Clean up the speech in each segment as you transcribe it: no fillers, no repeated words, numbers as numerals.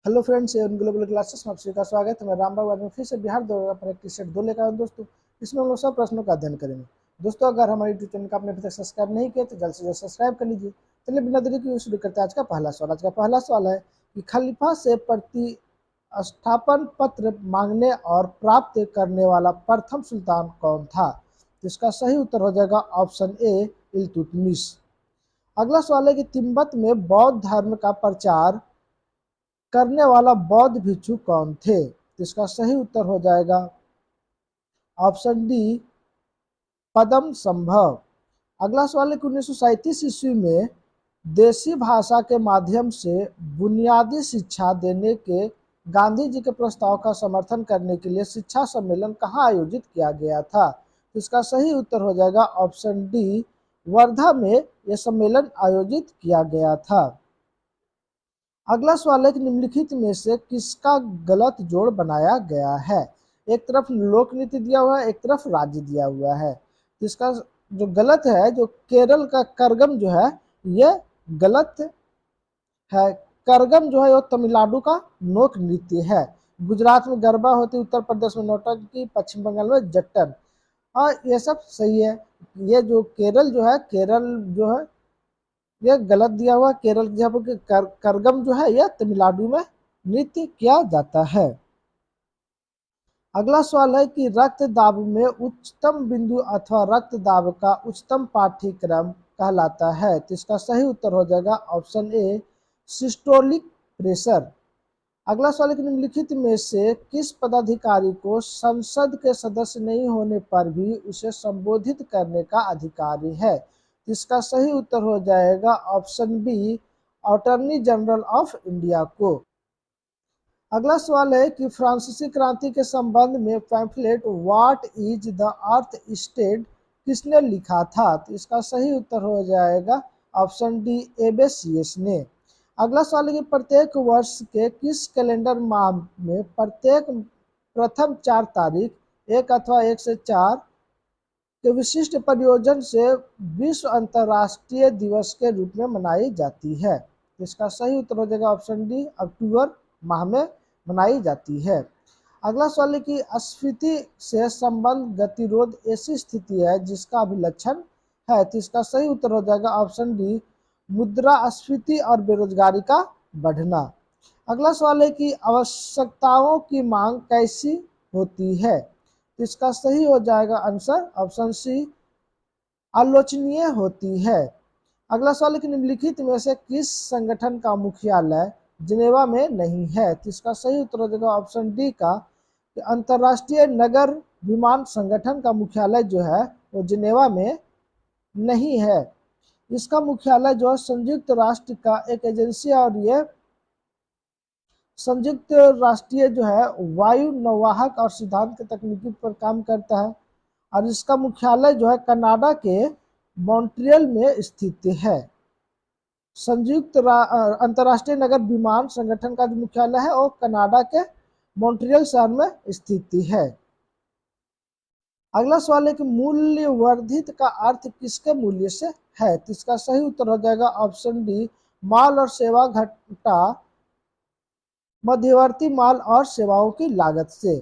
Hello friends, ये global classes में आप सभी का स्वागत है। मैं राम बाग में फिर से बिहार दौरा पर एक सेट 2 लेकर आया हूं दोस्तों। इसमें हम लोग सब प्रश्नों का अध्ययन करेंगे। दोस्तों, अगर हमारे यूट्यूब चैनल का आपने अभी तक सब्सक्राइब नहीं किया तो जल्द से जल्द सब्सक्राइब कर लीजिए। चलिए बिना देरी के शुरू करते हैं आज का पहला सवाल। आज का पहला सवाल है कि खलीफा से प्रतिस्थापन पत्र मांगने और प्राप्त करने वाला प्रथम सुल्तान कौन था? इसका सही उत्तर हो जाएगा ऑप्शन ए, इल्तुतमिश। अगला सवाल है कि तिब्बत में बौद्ध धर्म का प्रचार करने वाला बौद्ध भिक्षु कौन थे? इसका सही उत्तर हो जाएगा ऑप्शन डी, पद्म संभव। अगला सवाल है कि 1937 ईस्वी में देसी भाषा के माध्यम से बुनियादी शिक्षा देने के गांधी जी के प्रस्ताव का समर्थन करने के लिए शिक्षा सम्मेलन कहाँ आयोजित किया गया था? इसका सही उत्तर हो जाएगा ऑप्शन डी, वर्धा में यह सम्मेलन आयोजित किया गया था। अगला सवाल है कि निम्नलिखित में से किसका गलत जोड़ बनाया गया है? एक तरफ लोक नीति दिया हुआ है, एक तरफ राज्य दिया हुआ है। तो इसका जो गलत है, जो केरल का करगम जो है ये गलत है। करगम जो है वो तमिलनाडु का लोक नृत्य है। गुजरात में गरबा होती, उत्तर प्रदेश में नौटंकी, पश्चिम बंगाल में जट्टन, और ये सब सही है। ये जो केरल जो है, केरल जो है यह गलत दिया हुआ। केरल जहाँ पर करगम जो है यह तमिलनाडु में नृत्य किया जाता है। अगला सवाल है कि रक्त दाब में उच्चतम बिंदु अथवा रक्त दाब का उच्चतम पाठ्यक्रम कहलाता है? तो इसका सही उत्तर हो जाएगा ऑप्शन ए, सिस्टोलिक प्रेशर। अगला सवाल है कि निम्नलिखित में से किस पदाधिकारी को संसद के सदस्य नहीं होने पर भी उसे संबोधित करने का अधिकार है? इसका सही उत्तर हो जाएगा option B, attorney general of India को। अगला सवाल है कि फ्रांसीसी क्रांति के संबंध में pamphlet what is the earth state किसने लिखा था? तो इसका सही उत्तर हो जाएगा ऑप्शन डी, एबेसियस ने। अगला सवाल है कि प्रत्येक वर्ष के किस कैलेंडर माह में प्रत्येक प्रथम 4 तारीख 1 अथवा 1 से 4 के विशिष्ट प्रयोजन से विश्व अंतर्राष्ट्रीय दिवस के रूप में मनाई जाती है? इसका सही उत्तर हो जाएगा ऑप्शन डी, अक्टूबर माह में मनाई जाती है। अगला सवाल है कि स्फीति से संबंध गतिरोध ऐसी स्थिति है जिसका अभिलक्षण है? तो इसका सही उत्तर हो जाएगा ऑप्शन डी, मुद्रास्फीति और बेरोजगारी का बढ़ना। अगला सवाल है कि आवश्यकताओं की मांग कैसी होती है? तो इसका सही हो जाएगा आंसर ऑप्शन सी, आलोचनीय होती है। अगला सवाल है कि निम्नलिखित में से किस संगठन का मुख्यालय जिनेवा में नहीं है? तो इसका सही उत्तर हो जाएगा ऑप्शन डी का, कि अंतर्राष्ट्रीय नगर विमान संगठन का मुख्यालय जो है वो जिनेवा में नहीं है। इसका मुख्यालय जो है संयुक्त राष्ट्र का एक एजेंसी है, और ये संयुक्त राष्ट्रीय जो है वायु नौवाहक और सिद्धांत के तकनीकी पर काम करता है, और इसका मुख्यालय जो है कनाडा के मॉन्ट्रियल में स्थित है। संयुक्त अंतर्राष्ट्रीय नगर विमान संगठन का जो मुख्यालय है वो कनाडा के मॉन्ट्रियल शहर में स्थित है। अगला सवाल है कि मूल्य वर्धित का अर्थ किसके मूल्य से है? तो इसका सही उत्तर हो जाएगा ऑप्शन डी, माल और सेवा घटा मध्यवर्ती माल और सेवाओं की लागत से।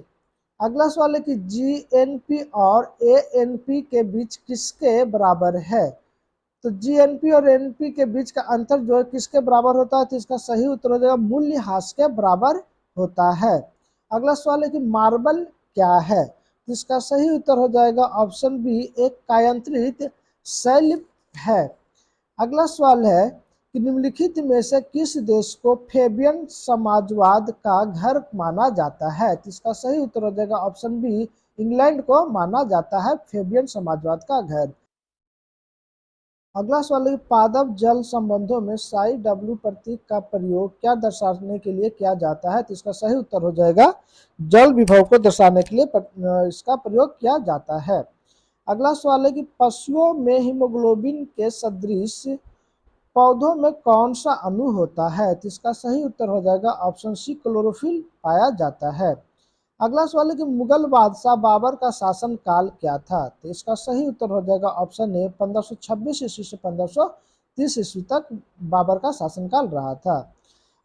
अगला सवाल है कि जीएनपी और एएनपी के बीच किसके बराबर है? तो जीएनपी और एनपी के बीच का अंतर जो है किसके बराबर होता है? तो इसका सही उत्तर हो जाएगा मूल्यह्रास के बराबर होता है। अगला सवाल है कि मार्बल क्या है? तो इसका सही उत्तर हो जाएगा ऑप्शन बी, एक कायांतरित शैल है। अगला सवाल है कि निम्नलिखित में से किस देश को फेबियन समाजवाद का घर माना जाता है? तो इसका सही उत्तर हो जाएगा ऑप्शन बी, इंग्लैंड को माना जाता है फेबियन समाजवाद का घर। अगला सवाल है कि पादप जल संबंधों में साई डब्ल्यू प्रतीक का प्रयोग क्या दर्शाने के लिए किया जाता है? तो इसका सही उत्तर हो जाएगा जल विभव को दर्शाने के लिए इसका प्रयोग किया जाता है। अगला सवाल है कि पशुओं में हीमोग्लोबिन के सदृश पौधों में कौन सा अणु होता है? तो इसका सही उत्तर हो जाएगा ऑप्शन सी, क्लोरोफिल पाया जाता है। अगला सवाल है कि मुगल बादशाह बाबर का शासन काल क्या था? तो इसका सही उत्तर हो जाएगा ऑप्शन ए, 1526 ईस्वी से 1530 ईस्वी तक बाबर का शासनकाल रहा था।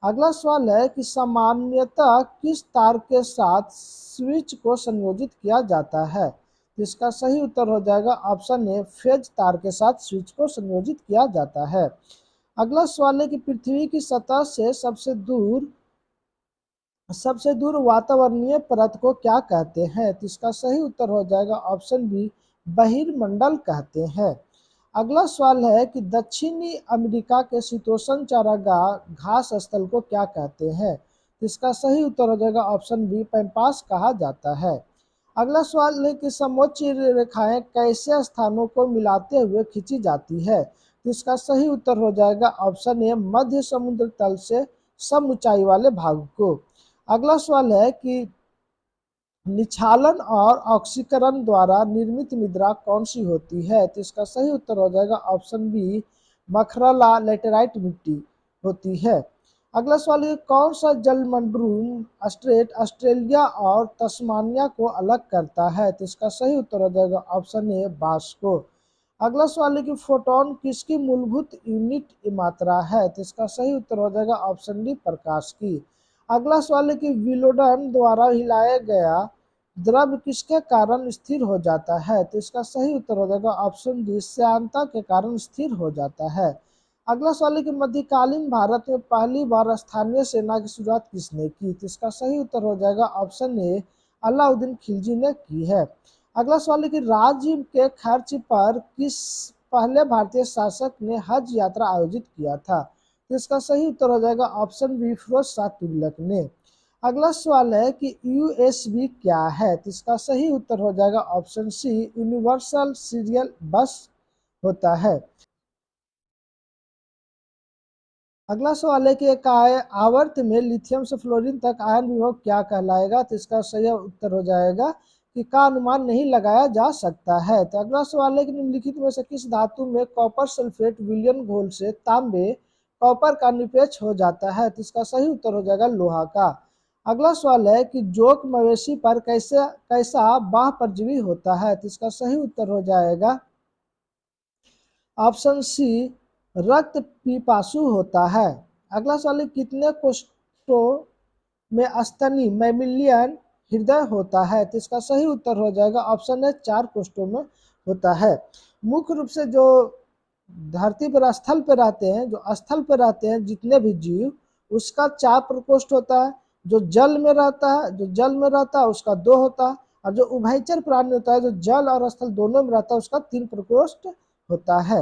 अगला सवाल है कि सामान्यतः किस तार के साथ स्विच को संयोजित किया जाता है। तो इसका सही उत्तर हो जाएगा ऑप्शन ए, फेज तार के साथ स्विच को संयोजित किया जाता है। अगला सवाल है कि पृथ्वी की सतह से सबसे दूर वातावरणीय परत को क्या कहते हैं। तो इसका सही उत्तर हो जाएगा ऑप्शन बी, बहिर्मंडल कहते हैं। अगला सवाल है कि दक्षिणी अमेरिका के शीतोष्ण चारागाह घास स्थल को क्या कहते हैं। तो इसका सही उत्तर हो जाएगा ऑप्शन बी, पैम्पास कहा जाता है। अगला सवाल है कि समोच्च रेखाएं कैसे स्थानों को मिलाते हुए खींची जाती है। तो इसका सही उत्तर हो जाएगा ऑप्शन ए, मध्य समुद्र तल से सम ऊंचाई वाले भाग को। अगला सवाल है कि निक्षालन और ऑक्सीकरण द्वारा निर्मित मृदा कौन सी होती है। तो इसका सही उत्तर हो जाएगा ऑप्शन बी, मखरला लेटेराइट मिट्टी होती है। अगला सवाल है कौन सा जलमंडूम स्ट्रेट ऑस्ट्रेलिया और तस्मानिया को अलग करता है। तो इसका सही उत्तर हो जाएगा ऑप्शन ए, बास्को। अगला सवाल है कि फोटोन किसकी मूलभूत यूनिट मात्रा है। तो इसका सही उत्तर हो जाएगा ऑप्शन डी, प्रकाश की। अगला सवाल है कि विलोडन द्वारा हिलाया गया द्रव किसके कारण स्थिर हो जाता है। तो इसका सही उत्तर हो जाएगा ऑप्शन डी, श्यानता के कारण स्थिर हो जाता है। अगला सवाल है कि मध्यकालीन भारत में पहली बार स्थानीय सेना की शुरुआत किसने की। तो इसका सही उत्तर हो जाएगा ऑप्शन ए, अलाउद्दीन खिलजी ने की है। अगला सवाल है कि राज्य के खर्च पर किस पहले भारतीय शासक ने हज यात्रा आयोजित किया था। तो इसका सही उत्तर हो जाएगा ऑप्शन बी, फिरोज शाह तुगलक ने। अगला सवाल है कि यूएसबी क्या है। तो इसका सही उत्तर हो जाएगा ऑप्शन सी, यूनिवर्सल सीरियल बस होता है। अगला सवाल है कि एक आवर्त में लिथियम से फ्लोरीन तक आयन विभव क्या कहलाएगा। तो इसका सही उत्तर हो जाएगा कि का अनुमान नहीं लगाया जा सकता है। तो अगला सवाल है कि निम्नलिखित में से किस धातु में कॉपर सल्फेट विलयन घोल से तांबे कॉपर का निरपेक्ष हो जाता है। तो इसका सही उत्तर हो जाएगा लोहा का। अगला सवाल है कि जोक मवेशी पर कैसा बाह्य परजीवी होता है। तो इसका सही उत्तर हो जाएगा ऑप्शन सी, रक्त पिपासु होता है। अगला सवाल है कितने कोष्ठों में स्तनी मैमिलियन हृदय होता है। तो इसका सही उत्तर हो जाएगा ऑप्शन है, 4 कोष्ठों में होता है। मुख्य रूप से जो धरती पर स्थल पर रहते हैं, जो स्थल पर रहते हैं जितने भी जीव, उसका 4 प्रकोष्ठ होता है। जो जल में रहता है उसका 2 होता है। और जो उभयचर प्राणी होता है, जो जल और स्थल दोनों में रहता है, उसका 3 प्रकोष्ठ होता है।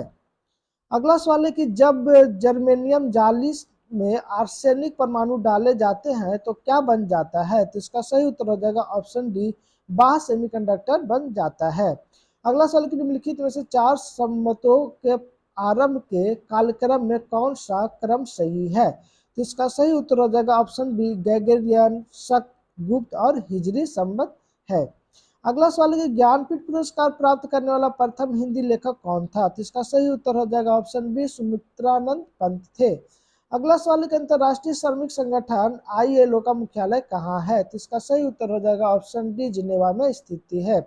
अगला सवाल है कि जब जर्मेनियम जाली में आर्सेनिक परमाणु डाले जाते हैं तो क्या बन जाता है। तो इसका सही उत्तर हो जाएगा ऑप्शन डी, बाह्य सेमीकंडक्टर बन जाता है। अगला सवाल कि निम्नलिखित में से 4 सम्मतों के आरंभ के कालक्रम में कौन सा क्रम सही है। तो इसका सही उत्तर हो जाएगा ऑप्शन बी, ग्रेगोरियन, शक, गुप्त और हिजरी संवत है। अगला सवाल है कि ज्ञानपीठ पुरस्कार प्राप्त करने वाला प्रथम हिंदी लेखक कौन था। तो इसका सही उत्तर हो जाएगा ऑप्शन बी, सुमित्रानंद पंत थे। अगला सवाल है कि अंतर्राष्ट्रीय श्रमिक संगठन आईएलओ का मुख्यालय कहाँ है। तो इसका सही उत्तर हो जाएगा ऑप्शन डी, जिनेवा में स्थित है।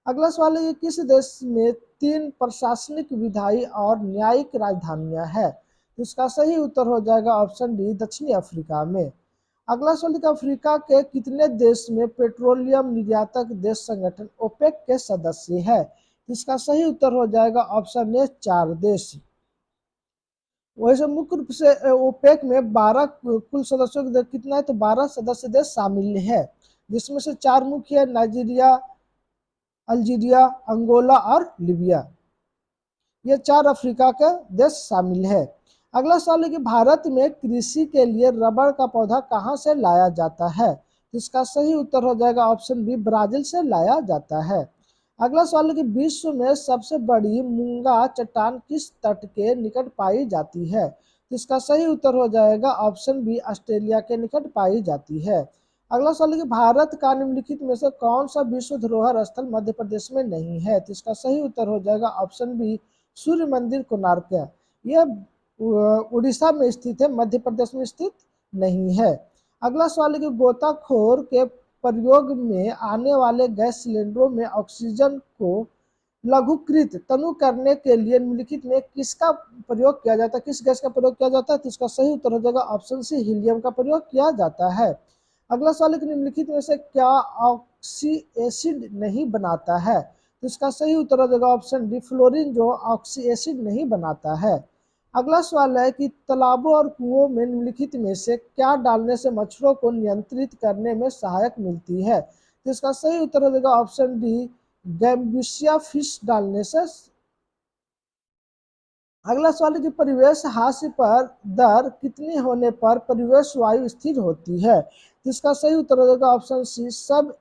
अगला सवाल है कि किस देश में 3 प्रशासनिक, विधायी और न्यायिक राजधानियां है। तो इसका सही उत्तर हो जाएगा ऑप्शन डी, दक्षिणी अफ्रीका में। अगला सवाल है अफ्रीका के कितने देश में पेट्रोलियम निर्यातक देश संगठन ओपेक के सदस्य है। इसका सही उत्तर हो जाएगा ऑप्शन ए, 4 देश। वैसे मुख्य रूप से ओपेक में 12 कुल सदस्यों के कितना है, तो 12 सदस्य देश शामिल है, जिसमें से 4 मुख्य है, नाइजीरिया, अल्जीरिया, अंगोला और लीबिया। ये 4 अफ्रीका के देश शामिल है। अगला सवाल है कि भारत में कृषि के लिए रबड़ का पौधा कहाँ से लाया जाता है। इसका सही उत्तर हो जाएगा ऑप्शन बी, ब्राजील से लाया जाता है। अगला सवाल है कि विश्व में सबसे बड़ी मूंगा चट्टान किस तट के निकट पाई जाती है। इसका सही उत्तर हो जाएगा ऑप्शन बी, ऑस्ट्रेलिया के निकट पाई जाती है। अगला सवाल है कि भारत का निम्नलिखित में से कौन सा विश्व धरोहर स्थल मध्य प्रदेश में नहीं है। तो इसका सही उत्तर हो जाएगा ऑप्शन बी, सूर्य मंदिर कोणार्क। यह उड़ीसा में स्थित है, मध्य प्रदेश में स्थित नहीं है। अगला सवाल है कि गोताखोर के प्रयोग में आने वाले गैस सिलेंडरों में ऑक्सीजन को लघुकृत तनु करने के लिए निम्नलिखित में किसका प्रयोग किया जाता है, किस गैस का प्रयोग किया जाता है? तो इसका सही उत्तर हो जाएगा ऑप्शन सी, हीलियम का प्रयोग किया जाता है। अगला सवाल है कि निम्नलिखित में से क्या ऑक्सी एसिड नहीं बनाता है? तो इसका सही उत्तर हो जाएगा ऑप्शन डी, फ्लोरीन जो ऑक्सी एसिड नहीं बनाता है। अगला सवाल है कि तालाबों और कुओं में निम्नलिखित में से क्या डालने से मच्छरों को नियंत्रित करने में सहायक मिलती है? तो इसका सही उत्तर हो जाएगा ऑप्शन डी, गैम्बुसिया फिश डालने से। अगला सवाल है कि परिवेश हास्य पर दर कितनी होने पर परिवेश वायु स्थिर होती है? तो इसका सही उत्तर हो जाएगा ऑप्शन सी, सब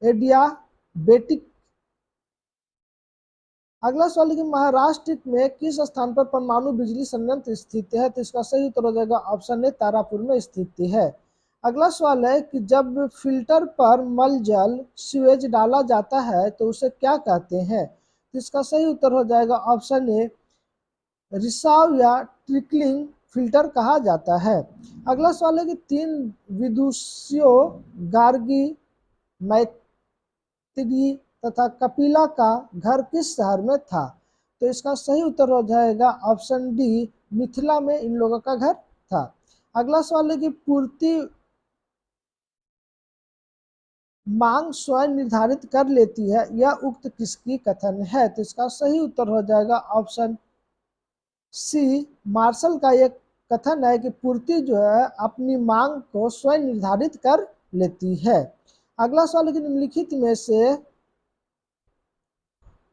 एडियाबेटिक। अगला सवाल है कि महाराष्ट्र में किस स्थान पर परमाणु बिजली संयंत्र स्थित है? तो इसका सही उत्तर हो जाएगा ऑप्शन ए, तारापुर में स्थित है। अगला सवाल है कि जब फिल्टर पर मल जल सीवेज डाला जाता है तो उसे क्या कहते हैं? तो इसका सही उत्तर हो जाएगा ऑप्शन ए, रिसाव या ट्रिकलिंग फिल्टर कहा जाता है। अगला सवाल है कि तीन विदुषियों गार्गी, मैत्री तथा कपिला का घर किस शहर में था? तो इसका सही उत्तर हो जाएगा ऑप्शन डी, मिथिला में इन लोगों का घर था। अगला सवाल है कि पूर्ति मांग स्वयं निर्धारित कर लेती है, यह उक्त किसकी कथन है? तो इसका सही उत्तर हो जाएगा ऑप्शन सी, मार्शल का एक कथन है कि पूर्ति जो है अपनी मांग को स्वयं निर्धारित कर लेती है। अगला सवाल है कि निम्नलिखित में से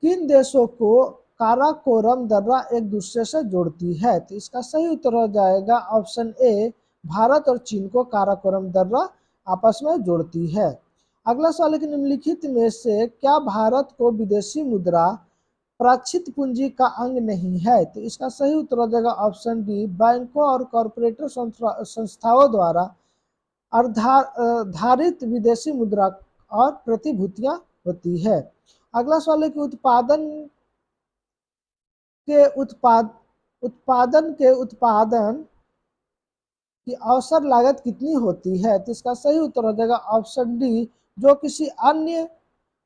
किन देशों को काराकोरम दर्रा एक दूसरे से जोड़ती है? तो इसका सही उत्तर हो जाएगा ऑप्शन ए, भारत और चीन को काराकोरम दर्रा आपस में जोड़ती है। अगला सवाल है कि निम्नलिखित में से क्या भारत को विदेशी मुद्रा प्राचित पूंजी का अंग नहीं है? तो इसका सही उत्तर हो जाएगा ऑप्शन डी, बैंकों और कॉरपोरेट संस्थाओं द्वारा धारित विदेशी मुद्रा और प्रतिभूतियां होती है। अगला सवाल है कि उत्पादन की औसत लागत कितनी होती है? तो इसका सही उत्तर हो जाएगा ऑप्शन डी, जो किसी अन्य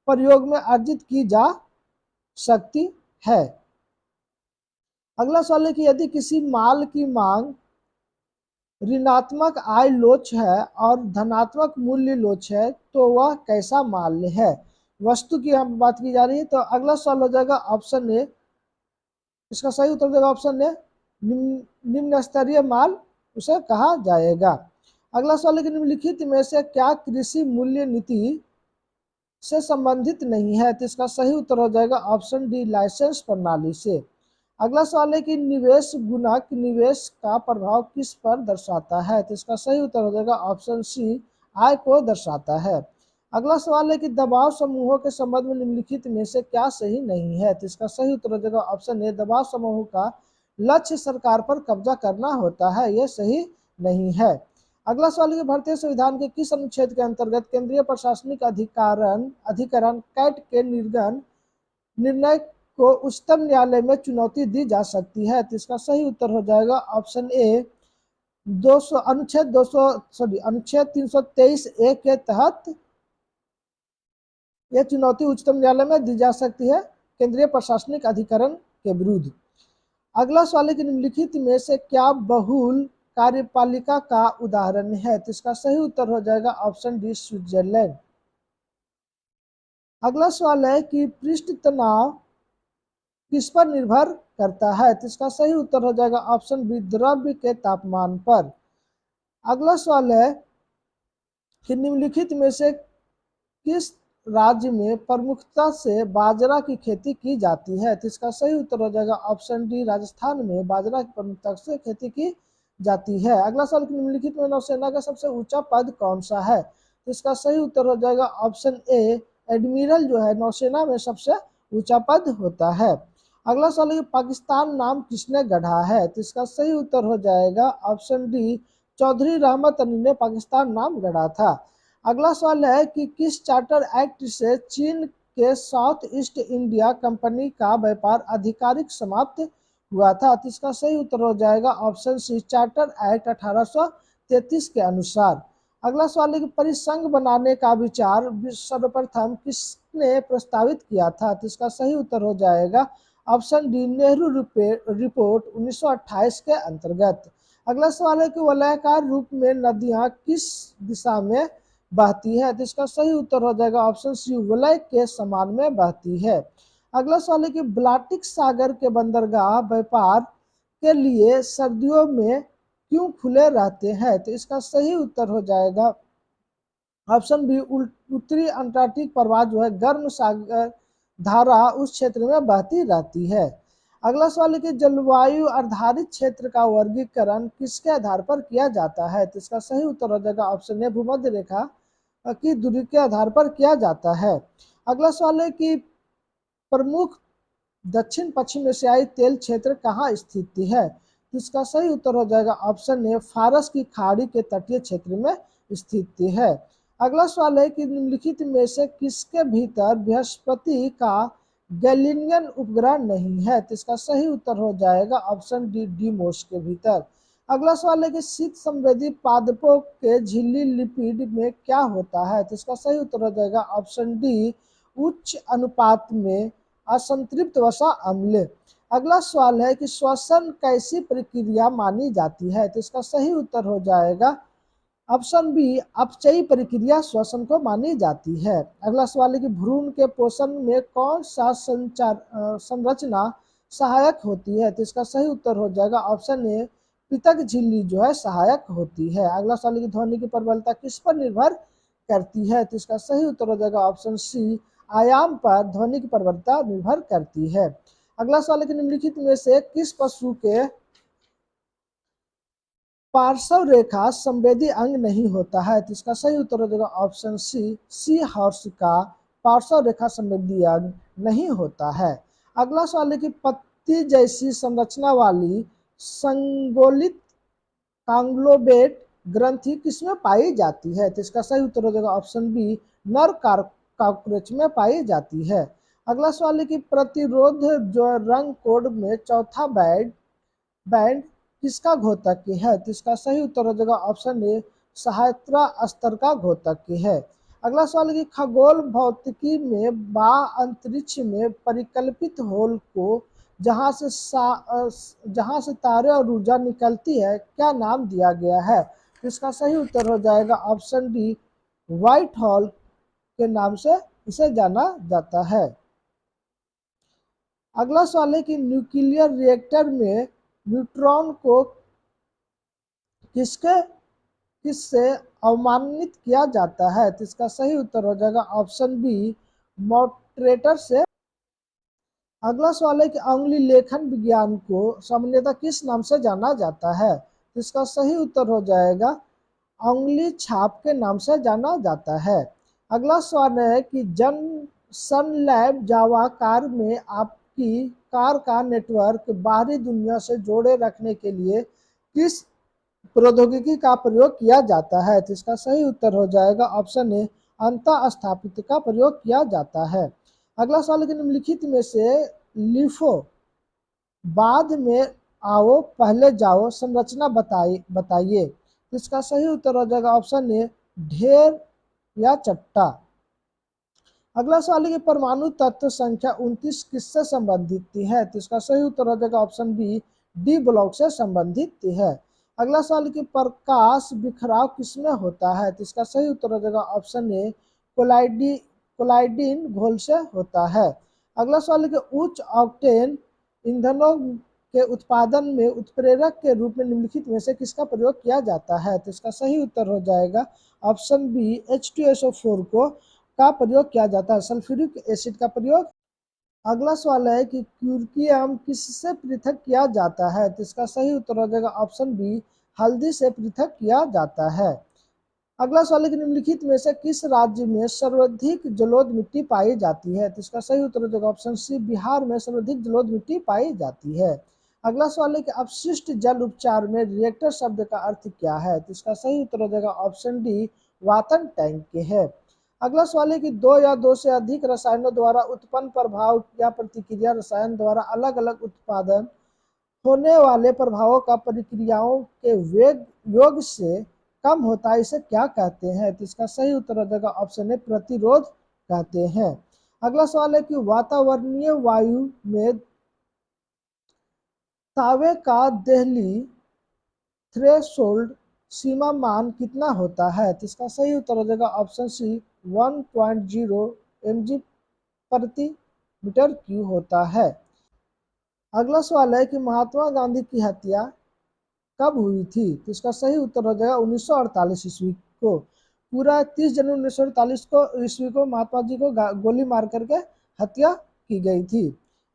प्रयोग में अर्जित की जा सकती है। अगला सवाल है कि यदि किसी माल की मांग ऋणात्मक आय लोच है और धनात्मक मूल्य लोच है तो वह कैसा माल है? वस्तु की यहाँ बात की जा रही है। तो अगला सवाल हो जाएगा ऑप्शन ए, इसका सही उत्तर देगा ऑप्शन ए, निम्न स्तरीय माल उसे कहा जाएगा। अगला सवाल है कि निम्नलिखित में से क्या कृषि मूल्य नीति से संबंधित नहीं है? तो इसका सही उत्तर हो जाएगा ऑप्शन डी, लाइसेंस प्रणाली से। अगला सवाल है कि निवेश गुणक निवेश का प्रभाव किस पर दर्शाता है? तो इसका सही उत्तर हो जाएगा ऑप्शन सी, आय को दर्शाता है। अगला सवाल है कि दबाव समूहों के संबंध में निम्नलिखित में से क्या सही नहीं है? तो इसका सही उत्तर हो जाएगा ऑप्शन ए, दबाव समूह का लक्ष्य सरकार पर कब्जा करना होता है, यह सही नहीं है। अगला सवाल है कि भारतीय संविधान के किस अनुच्छेद के अंतर्गत केंद्रीय प्रशासनिक अधिकरण कैट के निर्णय को उच्चतम न्यायालय में चुनौती दी जा सकती है? तो इसका सही उत्तर हो जाएगा ऑप्शन ए, अनुच्छेद 323A के तहत यह चुनौती उच्चतम न्यायालय में दी जा सकती है केंद्रीय प्रशासनिक अधिकरण के विरुद्ध। अगला सवाल है कि निम्नलिखित में से क्या बहुल कार्यपालिका का उदाहरण है? तो इसका सही उत्तर हो जाएगा ऑप्शन डी, स्विट्जरलैंड। अगला सवाल है कि पृष्ठ तनाव किस पर निर्भर करता है? तो इसका सही उत्तर हो जाएगा ऑप्शन बी, द्रव्य के तापमान पर। अगला सवाल है कि निम्नलिखित में से किस राज्य में प्रमुखता से बाजरा की खेती की जाती है? तो इसका सही उत्तर हो जाएगा ऑप्शन डी, राजस्थान में बाजरा की प्रमुखता से खेती की जाती है। अगला सवाल, निम्नलिखित में नौसेना का सबसे ऊंचा पद कौन सा है? तो इसका सही उत्तर हो जाएगा ऑप्शन ए, एडमिरल जो है नौसेना में सबसे ऊंचा पद होता है। अगला सवाल है पाकिस्तान नाम किसने गढ़ा है? तो इसका सही उत्तर हो जाएगा ऑप्शन डी, चौधरी रहमत अली ने पाकिस्तान नाम गढ़ा था। अगला सवाल है कि किस चार्टर एक्ट से चीन के साउथ ईस्ट इंडिया कंपनी का व्यापार आधिकारिक समाप्त हुआ था? तो इसका सही उत्तर हो जाएगा ऑप्शन सी, चार्टर एक्ट 1833 के अनुसार। अगला सवाल है कि परिसंघ बनाने का विचार सर्वप्रथम किसने प्रस्तावित किया था? तो इसका सही उत्तर हो जाएगा ऑप्शन डी, नेहरू रिपोर्ट 1928 के अंतर्गत। अगला सवाल है कि वलयाकार रूप में नदियां किस दिशा में बहती है? तो इसका सही उत्तर हो जाएगा ऑप्शन सी, वलय के समान में बहती है। अगला सवाल है कि बाल्टिक सागर के बंदरगाह व्यापार के लिए सर्दियों में क्यों खुले रहते हैं? तो इसका सही उत्तर हो जाएगा ऑप्शन बी, उत्तरी अंटार्कटिक प्रवाह जो है गर्म सागर धारा उस क्षेत्र में बहती रहती है। अगला सवाल है कि जलवायु आधारित क्षेत्र का वर्गीकरण किसके आधार पर किया जाता है? तो इसका सही उत्तर हो जाएगा ऑप्शन ए, भूमध्य रेखा की दूरी के आधार पर किया जाता है। अगला सवाल है कि प्रमुख दक्षिण पश्चिम एशियाई तेल क्षेत्र कहाँ स्थित है? तो इसका सही उत्तर हो जाएगा ऑप्शन ए, फारस की खाड़ी के तटीय क्षेत्र में स्थित है। अगला सवाल है कि निम्नलिखित में से किसके भीतर बृहस्पति का गैलीलियन उपग्रह नहीं है? तो इसका सही उत्तर हो जाएगा ऑप्शन डी, डीमोस के भीतर। अगला सवाल है कि शीत संवेदी पादपों के झिल्ली लिपिड में क्या होता है? तो इसका सही उत्तर हो जाएगा ऑप्शन डी, उच्च अनुपात में असंतृप्त वसा अम्ल। अगला सवाल है कि श्वसन कैसी प्रक्रिया मानी जाती है? तो इसका सही उत्तर हो जाएगा ऑप्शन बी, अपचयी प्रक्रिया श्वसन को मानी जाती है। अगला सवाल है कि भ्रूण के पोषण में कौन सा संरचना सहायक होती है? तो इसका सही उत्तर हो जाएगा ऑप्शन ए, पित्तक झिल्ली जो है सहायक होती है। अगला सवाल है कि ध्वनि की प्रबलता किस पर निर्भर करती है? तो इसका सही उत्तर हो जाएगा ऑप्शन सी, आयाम पर ध्वनि की प्रबलता निर्भर करती है। अगला सवाल है कि निम्नलिखित में से किस पशु के पार्श्व रेखा संवेदी अंग नहीं होता है? तो इसका सही उत्तर हो जाएगा ऑप्शन सी, सी हॉर्स का पार्श्व रेखा संवेदी अंग नहीं होता है। अगला सवाल है कि पत्ती जैसी संरचना वाली संगोलित कांग्लोमेरेट ग्रंथि किसमें पाई जाती है? तो इसका सही उत्तर हो जाएगा ऑप्शन बी, नर कॉकरोच में पाई जाती है। अगला सवाल है कि प्रतिरोध जो रंग कोड में चौथा बैंड किसका घोतक है? तो इसका सही उत्तर हो जाएगा ऑप्शन ए, सहायता स्तर का घोतक है। अगला सवाल है कि खगोल भौतिकी में अंतरिक्ष में परिकल्पित होल को जहां से तारे और ऊर्जा निकलती है क्या नाम दिया गया है? तो इसका सही उत्तर हो जाएगा ऑप्शन डी, व्हाइट होल के नाम से इसे जाना जाता है। अगला सवाल है कि न्यूक्लियर रिएक्टर में न्यूट्रॉन को किससे अवमानित किया जाता है? तो इसका सही उत्तर हो जाएगा ऑप्शन बी, मॉडरेटर से। अगला सवाल है कि अंगुली लेखन विज्ञान को सामान्यतः किस नाम से जाना जाता है? तो इसका सही उत्तर हो जाएगा अंगुली छाप के नाम से जाना जाता है। अगला सवाल है कि सन लैब जावा कार में आपकी कार का नेटवर्क बाहरी दुनिया से जोड़े रखने के लिए किस प्रौद्योगिकी का प्रयोग किया जाता है? तो इसका सही उत्तर हो जाएगा ऑप्शन ए, अंतः स्थापित का प्रयोग किया जाता है। अगला सवाल है कि निम्नलिखित में से लिफो बाद में आओ पहले जाओ संरचना बताइए। तो इसका सही उत्तर हो जाएगा ऑप्शन ए, ढेर या चट्टा। अगला सवाल है कि परमाणु तत्व संख्या 29 किससे संबंधित है? तो इसका सही उत्तर हो जाएगा ऑप्शन बी, डी ब्लॉक से संबंधित है। अगला सवाल है कि प्रकाश बिखराव किसमें होता है? तो इसका सही उत्तर हो जाएगा ऑप्शन ए, कोलाइडिन घोल से होता है। अगला सवाल है कि उच्च ऑक्टेन ईंधनों के उत्पादन में उत्प्रेरक के रूप में निम्नलिखित में से किसका प्रयोग किया जाता है? तो इसका सही उत्तर हो जाएगा ऑप्शन बी, H2SO4 को का प्रयोग किया जाता है, सल्फ्यूरिक एसिड का प्रयोग। अगला सवाल है कि क्यूर्कियम किससे पृथक किया जाता है? तो इसका सही उत्तर हो जाएगा ऑप्शन बी, हल्दी से पृथक किया जाता है। अगला सवाल है कि निम्नलिखित में से किस राज्य में सर्वाधिक जलोढ़ मिट्टी पाई जाती है? तो इसका सही उत्तर हो जाएगा ऑप्शन सी, बिहार में सर्वाधिक जलोढ़ मिट्टी पाई जाती है। अगला सवाल है कि अपशिष्ट जल उपचार में रिएक्टर शब्द का अर्थ क्या है? तो इसका सही उत्तर हो जाएगा ऑप्शन डी, वातन टैंक के है। अगला सवाल है कि दो या दो से अधिक रसायनों द्वारा उत्पन्न प्रभाव या प्रतिक्रिया रसायन द्वारा अलग अलग उत्पादन होने वाले प्रभावों का प्रक्रियाओं के वेग योग से कम होता है, इसे क्या कहते हैं? तो इसका सही उत्तर हो जाएगा ऑप्शन ए, प्रतिरोध कहते हैं। अगला सवाल है कि वातावरणीय वायु में तावे का दहली थ्रेशोल्ड सीमा मान कितना होता है? तो इसका सही उत्तर हो जाएगा ऑप्शन सी 1.0 mg प्रति मीटर क्यूब होता है। अगला सवाल है कि महात्मा गांधी की हत्या कब हुई थी? तो इसका सही उत्तर हो जाएगा 1948 ईस्वी को। पूरा 30 जनवरी 1948 को ईस्वी को महात्मा जी को गोली मार करके हत्या की गई थी।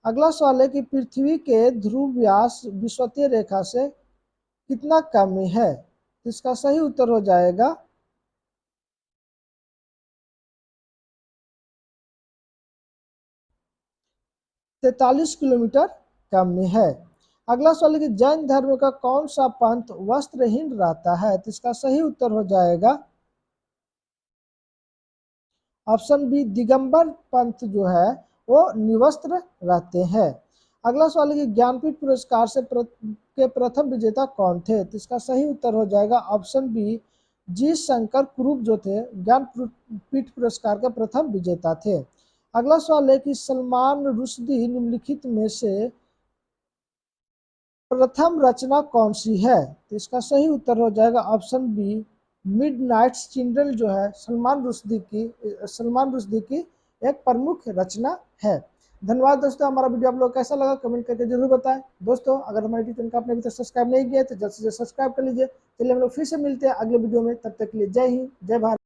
अगला सवाल है कि पृथ्वी के ध्रुव व्यास विषुवतीय रेखा से कितना कम है? तो इसका सही उत्तर हो जाएगा 43 किलोमीटर कम में है। अगला सवाल है कि जैन धर्म का कौन सा पंथ वस्त्रहीन रहता है? तो इसका सही उत्तर हो जाएगा ऑप्शन बी दिगंबर पंथ जो है वो निवस्त्र रहते हैं। अगला सवाल है कि ज्ञानपीठ पुरस्कार के प्रथम विजेता कौन थे? तो इसका सही उत्तर हो जाएगा ऑप्शन बी जी शंकर कुरूप जो थे ज्ञानपीठ पुरस्कार के प्रथम विजेता थे। अगला सवाल है कि सलमान रुश्दी निम्नलिखित में से प्रथम रचना कौन सी है? तो इसका सही उत्तर हो जाएगा ऑप्शन बी मिडनाइट्स चिल्ड्रन जो है सलमान रुश्दी की एक प्रमुख रचना है। धन्यवाद दोस्तों, हमारा वीडियो आप लोग कैसा लगा कमेंट करके जरूर बताएं। दोस्तों अगर हमारे यूट्यूब चैनल को आपने अभी तक सब्सक्राइब नहीं किया तो जल्द से जल्द सब्सक्राइब कर लीजिए। चलिए हम लोग फिर से मिलते हैं अगले वीडियो में, तब तक के लिए जय हिंद जय भारत।